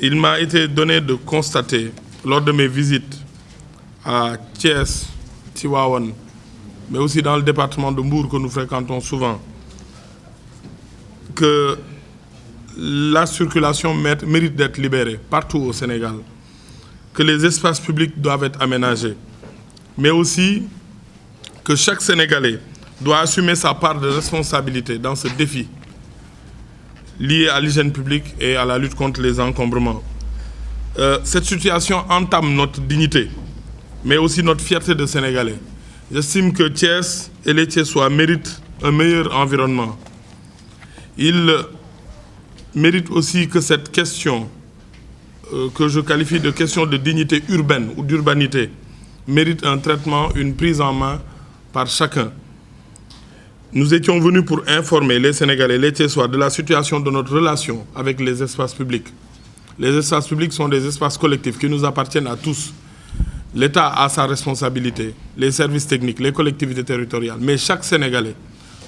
Il m'a été donné de constater, lors de mes visites à Thiès, Tivaouane, mais aussi dans le département de Mbour que nous fréquentons souvent, que la circulation mérite d'être libérée partout au Sénégal, que les espaces publics doivent être aménagés, mais aussi que chaque Sénégalais doit assumer sa part de responsabilité dans ce défi lié à l'hygiène publique et à la lutte contre les encombrements. Cette situation entame notre dignité, mais aussi notre fierté de Sénégalais. J'estime que Thiès et les Thiessois méritent un meilleur environnement. Ils méritent aussi que cette question, que je qualifie de question de dignité urbaine ou d'urbanité, mérite un traitement, une prise en main par chacun. Nous étions venus pour informer les Sénégalais, les Thiessois, de la situation de notre relation avec les espaces publics. Les espaces publics sont des espaces collectifs qui nous appartiennent à tous. L'État a sa responsabilité, les services techniques, les collectivités territoriales. Mais chaque Sénégalais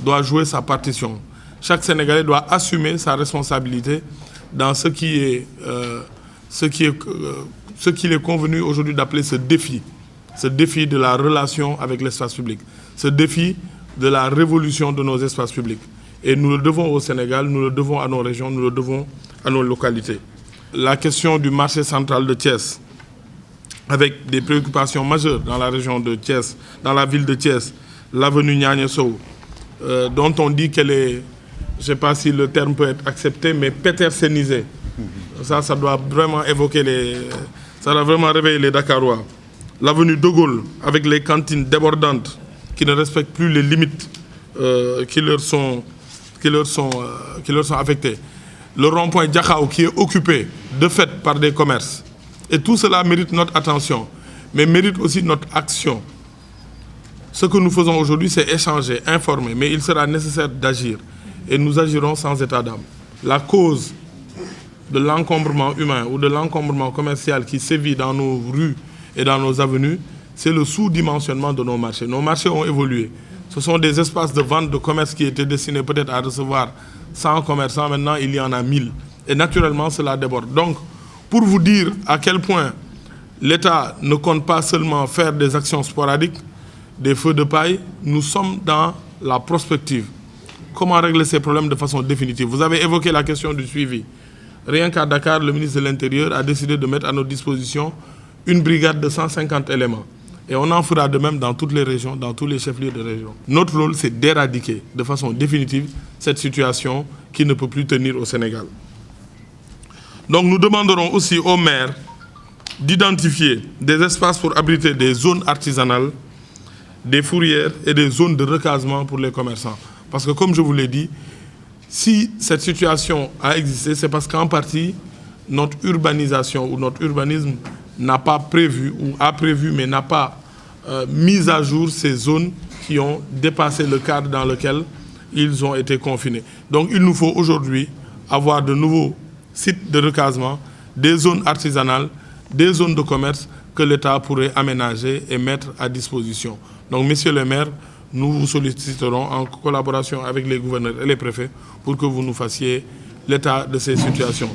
doit jouer sa partition. Chaque Sénégalais doit assumer sa responsabilité dans ce qu'il est convenu aujourd'hui d'appeler ce défi de la relation avec l'espace public, ce défi de la révolution de nos espaces publics. Et nous le devons au Sénégal, nous le devons à nos régions, nous le devons à nos localités. La question du marché central de Thiès, avec des préoccupations majeures dans la région de Thiès, dans la ville de Thiès, l'avenue Niagne Sow, dont on dit qu'elle est, je ne sais pas si le terme peut être accepté, mais pétersénisée. Ça doit vraiment évoquer ça doit vraiment réveiller les Dakarois. L'avenue de Gaulle, avec les cantines débordantes, qui ne respectent plus les limites qui leur sont affectées. Le rond-point Diakhao qui est occupé de fait par des commerces. Et tout cela mérite notre attention, mais mérite aussi notre action. Ce que nous faisons aujourd'hui, c'est échanger, informer, mais il sera nécessaire d'agir. Et nous agirons sans état d'âme. La cause de l'encombrement humain ou de l'encombrement commercial qui sévit dans nos rues et dans nos avenues, c'est le sous-dimensionnement de nos marchés. Nos marchés ont évolué. Ce sont des espaces de vente de commerce qui étaient destinés peut-être à recevoir 100 commerçants. Maintenant, il y en a 1000. Et naturellement, cela déborde. Donc, pour vous dire à quel point l'État ne compte pas seulement faire des actions sporadiques, des feux de paille, nous sommes dans la prospective. Comment régler ces problèmes de façon définitive? Vous avez évoqué la question du suivi. Rien qu'à Dakar, le ministre de l'Intérieur a décidé de mettre à notre disposition une brigade de 150 éléments. Et on en fera de même dans toutes les régions, dans tous les chefs-lieux de région. Notre rôle, c'est d'éradiquer de façon définitive cette situation qui ne peut plus tenir au Sénégal. Donc nous demanderons aussi aux maires d'identifier des espaces pour abriter des zones artisanales, des fourrières et des zones de recasement pour les commerçants. Parce que comme je vous l'ai dit, si cette situation a existé, c'est parce qu'en partie, notre urbanisation ou notre urbanisme n'a pas prévu, ou a prévu, mais n'a pas mis à jour ces zones qui ont dépassé le cadre dans lequel ils ont été confinés. Donc il nous faut aujourd'hui avoir de nouveaux sites de recasement, des zones artisanales, des zones de commerce que l'État pourrait aménager et mettre à disposition. Donc, messieurs les maires, nous vous solliciterons en collaboration avec les gouverneurs et les préfets pour que vous nous fassiez l'état de ces situations.